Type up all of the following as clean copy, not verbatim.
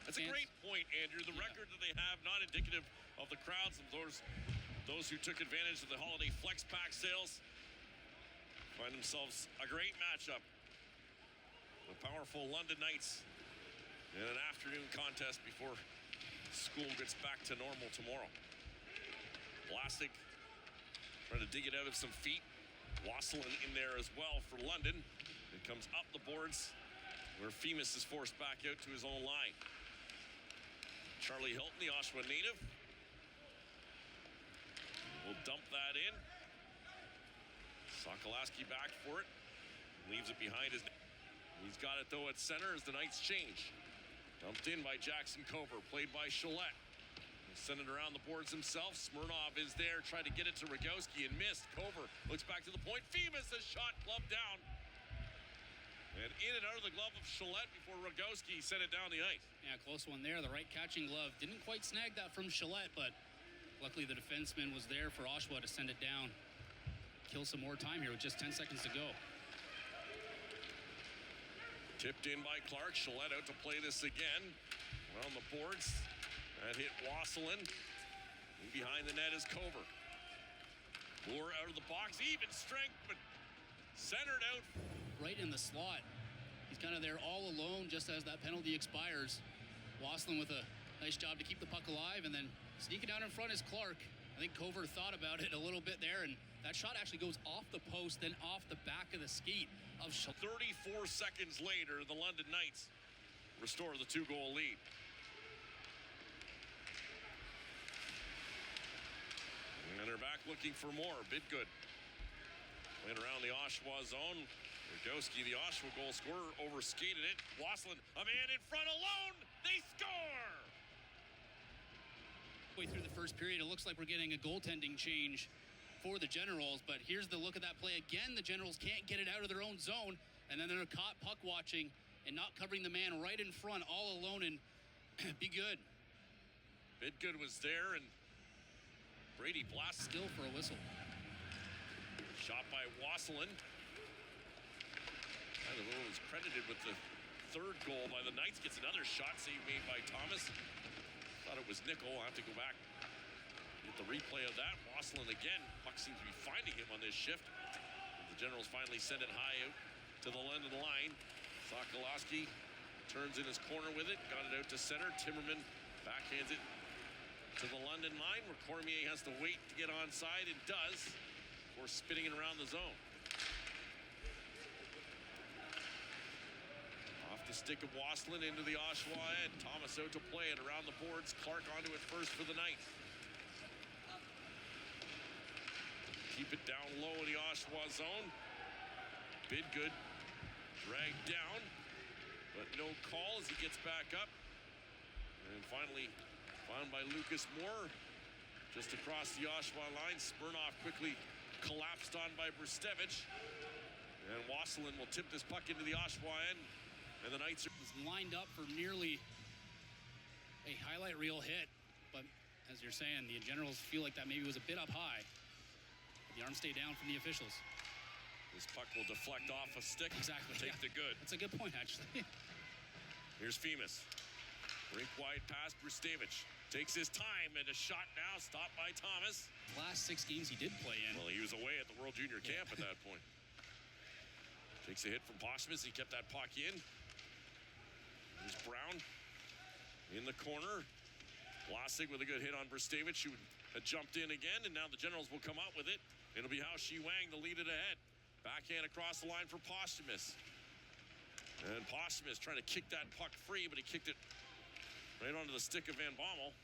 That's a great point, Andrew. The record that they have, not indicative of the crowds, of those who took advantage of the holiday flex pack sales, find themselves a great matchup. The powerful London Knights in an afternoon contest before school gets back to normal tomorrow. Vlasic trying to dig it out of some feet. Wassilyn in there as well for London. It comes up the boards where Femus is forced back out to his own line. Charlie Hilton, the Oshawa native, will dump that in. Sokoloski back for it. Leaves it behind his. He's got it though at center as the Knights change. Dumped in by Jackson Cover, played by Chalette. He'll send it around the boards himself. Smirnov is there, tried to get it to Rogowski and missed. Cover looks back to the point. Femus, a shot gloved down. And in and out of the glove of Chalette before Rogowski sent it down the ice. Yeah, close one there. The right catching glove didn't quite snag that from Chalette, but luckily the defenseman was there for Oshawa to send it down. Kill some more time here with just 10 seconds to go. Tipped in by Clark. Chalette out to play this again. Around the boards. That hit Wassilyn. And behind the net is Cover. Moore out of the box. Even strength, but centered out. Right in the slot. He's kind of there all alone just as that penalty expires. Wassilyn with a nice job to keep the puck alive, and then sneaking out in front is Clark. I think Cover thought about it a little bit there, and that shot actually goes off the post, then off the back of the skate of 34 seconds later, the London Knights restore the 2-goal lead. And they're back looking for more. Bidgood playing around the Oshawa zone. Rogowski, the Oshawa goal scorer, overskated it. Wassilyn, a man in front alone. They score! Way through the first period, it looks like we're getting a goaltending change for the Generals, but here's the look at that play again. The Generals can't get it out of their own zone, and then they're caught puck watching and not covering the man right in front, all alone, and be good. Bidgood was there, and Braidy blasts still for a whistle. Shot by Wassilyn. Tyler was credited with the third goal by the Knights. Gets another shot save made by Thomas. Thought it was Nickel. I'll have to go back. Get the replay of that. Wassilyn again. Puck seems to be finding him on this shift. The Generals finally send it high out to the London line. Sokoloski turns in his corner with it. Got it out to center. Timmerman backhands it to the London line where Cormier has to wait to get onside and does before spinning it around the zone. Off the stick of Wassilyn into the Oshawa end. Thomas out to play it around the boards. Clark onto it first for the Knights. Keep it down low in the Oshawa zone. Bidgood dragged down, but no call as he gets back up. And finally found by Lucas Moore just across the Oshawa line. Smirnov quickly collapsed on by Brstevich. And Wassilyn will tip this puck into the Oshawa end. And the Knights are lined up for nearly a highlight reel hit. But as you're saying, the Generals feel like that maybe was a bit up high. The arm stay down from the officials. This puck will deflect off a stick. Exactly. Take the good. That's a good point, actually. Here's Femus. Rink wide pass, Brstevich. Takes his time, and a shot now, stopped by Thomas. Last 6 games he did play in. Well, he was away at the World Junior Camp at that point. Takes a hit from Postmus. He kept that puck in. Here's Brown in the corner. Vlasic with a good hit on Brstevich, who had jumped in again, and now the Generals will come up with it. It'll be Hao Shi-Wang to lead it ahead. Backhand across the line for Posthumus. And Posthumus trying to kick that puck free, but he kicked it right onto the stick of Van Bommel.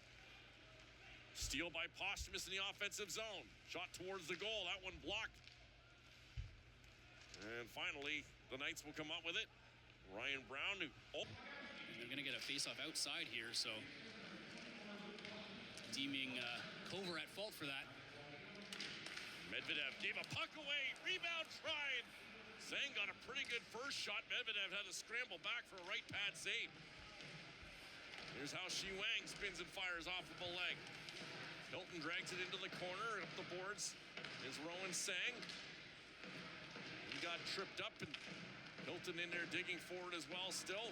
Steal by Posthumus in the offensive zone. Shot towards the goal. That one blocked. And finally, the Knights will come up with it. Ryan Brown. They're going to get a face-off outside here, so deeming Cover at fault for that. Medvedev gave a puck away. Rebound tried. Sang got a pretty good first shot. Medvedev had to scramble back for a right pad save. Here's how Shi-Wang spins and fires off of a leg. Hilton drags it into the corner. Up the boards is Rowan Sang. He got tripped up, and Hilton in there digging forward as well still.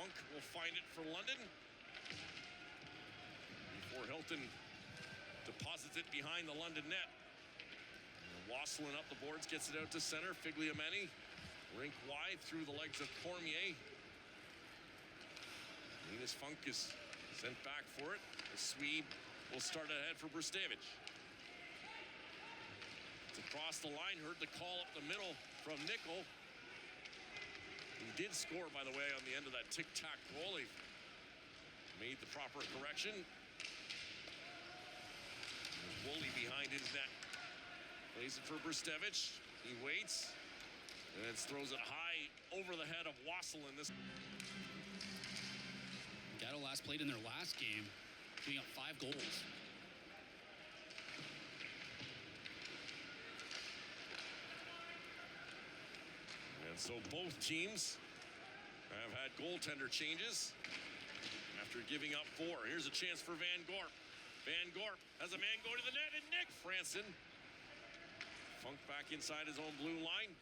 Funk will find it for London. Before Hilton deposits it behind the London net. Wassilyn up the boards, gets it out to center. Figliameni, rink wide through the legs of Cormier. Linus Funk is sent back for it. The Swede will start ahead for Brstevich. It's across the line, heard the call up the middle from Nickel. He did score, by the way, on the end of that tic-tac goal. He made the proper correction. There's Woolley behind his net. Plays it for Brstevich. He waits and throws it high over the head of Wassilyn. This Gatto last played in their last game, giving up 5 goals. And so both teams have had goaltender changes after giving up 4. Here's a chance for Van Gorp. Van Gorp has a man go to the net, and Nick Franson. Funk back inside his own blue line.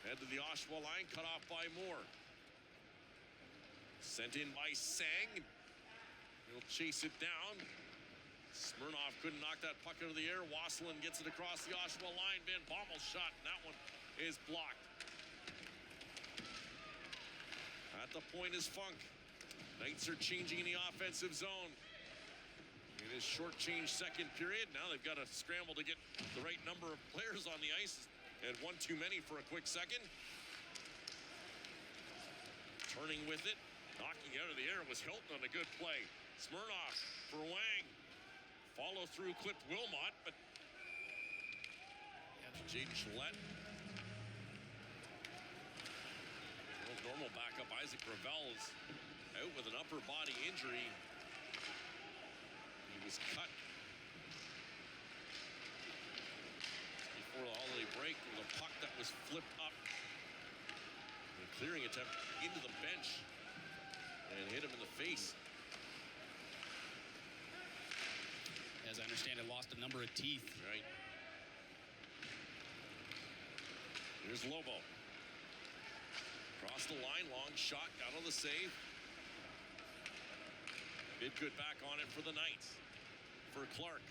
Head to the Oshawa line, cut off by Moore. Sent in by Sang. He'll chase it down. Smirnoff couldn't knock that puck out of the air. Wassilyn gets it across the Oshawa line. Van Bommel's shot, and that one is blocked. At the point is Funk. Knights are changing in the offensive zone. In his short-change second period, now they've got to scramble to get the right number of players on the ice. And one too many for a quick second. Turning with it, knocking out of the air was Hilton on a good play. Smirnoff for Wang. Follow through clipped Wilmot, but Jaden Gillette. Normal backup Isaac Gravel is out with an upper body injury. He was cut before the holiday break with a puck that was flipped up. A clearing attempt into the bench and hit him in the face. As I understand it, lost a number of teeth. Right. Here's Lobo. Across the line, long shot, got on the save. Bidgood back on it for the Knights. For Clark.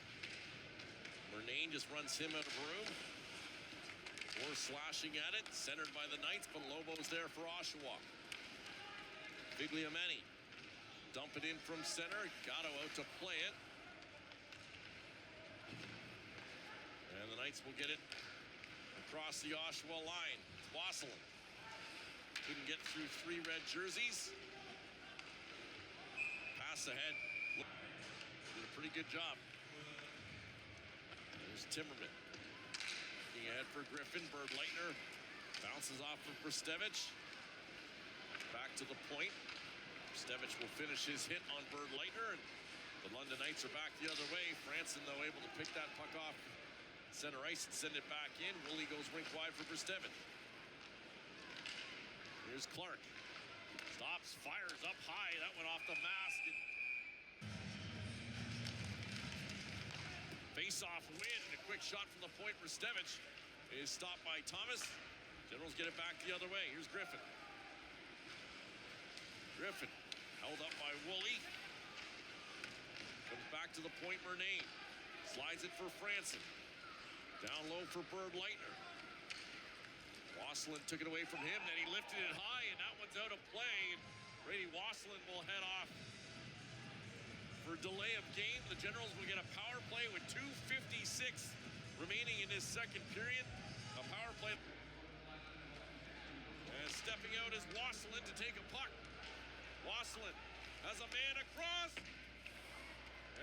Murnane just runs him out of room. Moore slashing at it, centered by the Knights, but Lobo's there for Oshawa. Figliameni. Dump it in from center. Gatto out to play it. And the Knights will get it across the Oshawa line. It's Wassilyn. Couldn't get through 3 red jerseys. Pass ahead. Did a pretty good job. There's Timmerman. Looking ahead for Griffin. Bird Leitner bounces off of Brstevich. Back to the point. Brstevich will finish his hit on Bird Leitner. And the London Knights are back the other way. Franson, though, able to pick that puck off center ice and send it back in. Woolley goes rink wide for Brstevich. Here's Clark. Stops, fires up high. That went off the mask. Face-off win. A quick shot from the point. Brstevich is stopped by Thomas. Generals get it back the other way. Here's Griffin. Griffin held up by Woolley. Comes back to the point. Murnane slides it for Franson. Down low for Bird Leitner. Wassilyn took it away from him, then he lifted it high, and that one's out of play. Braidy Wassilyn will head off for delay of game. The Generals will get a power play with 2:56 remaining in this second period. A power play. And stepping out is Wassilyn to take a puck. Wassilyn has a man across,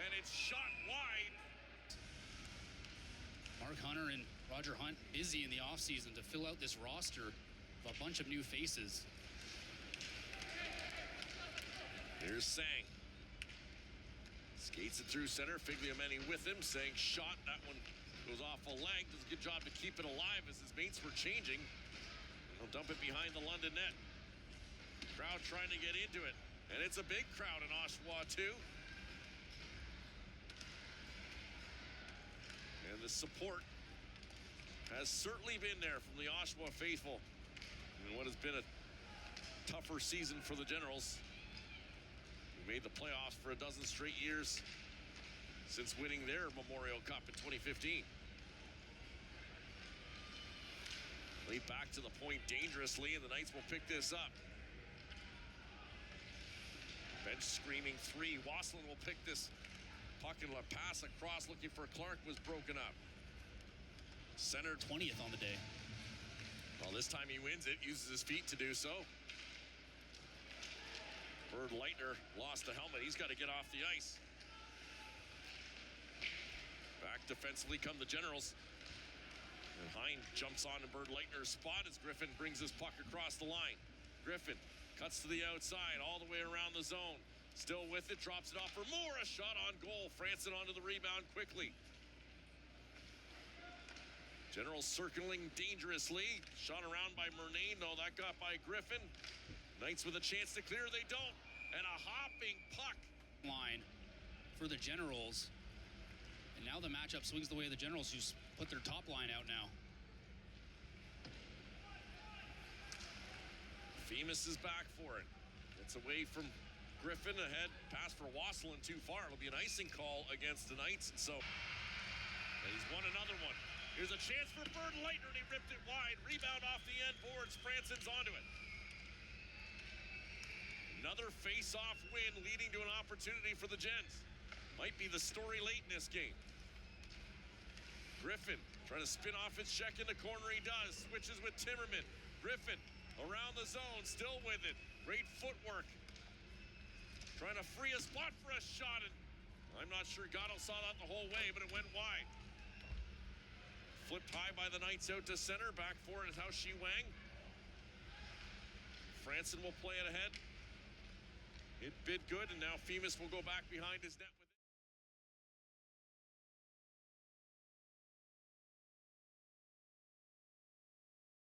and it's shot wide. Mark Hunter and Roger Hunt busy in the offseason to fill out this roster of a bunch of new faces. Here's Sang. Skates it through center. Figliameni with him. Sang shot. That one goes off a leg. Does a good job to keep it alive as his mates were changing. They'll dump it behind the London net. Crowd trying to get into it. And it's a big crowd in Oshawa too. And the support has certainly been there from the Oshawa faithful in what has been a tougher season for the Generals, who made the playoffs for a dozen straight years since winning their Memorial Cup in 2015. Laid back to the point dangerously, and the Knights will pick this up. Bench screaming three. Wassilyn will pick this puck, and a pass across looking for Clark was broken up. Center 20th on the day. Well, this time he wins it, uses his feet to do so. Bird Leitner lost the helmet. He's got to get off the ice. Back defensively come the Generals. And Hein jumps on to Bird Leitner's spot as Griffin brings his puck across the line. Griffin cuts to the outside, all the way around the zone. Still with it, drops it off for Moore. A shot on goal. Franson onto the rebound quickly. Generals circling dangerously. Shot around by Murnane. No, that got by Griffin. Knights with a chance to clear. They don't. And a hopping puck. Line for the Generals. And now the matchup swings the way of the Generals, who put their top line out now. Femus is back for it. Gets away from Griffin. Ahead. Pass for Wassilyn too far. It'll be an icing call against the Knights. And so he's won another one. Here's a chance for Bird Leitner, and he ripped it wide. Rebound off the end boards. Franson's onto it. Another face-off win leading to an opportunity for the Gens. Might be the story late in this game. Griffin trying to spin off his check in the corner. He does. Switches with Timmerman. Griffin around the zone, still with it. Great footwork. Trying to free a spot for a shot, and I'm not sure Gatto saw that the whole way, but it went wide. Flipped high by the Knights out to center. Back for it is Hao Shi Wang. Franson will play it ahead. It bid good, and now Femus will go back behind his net with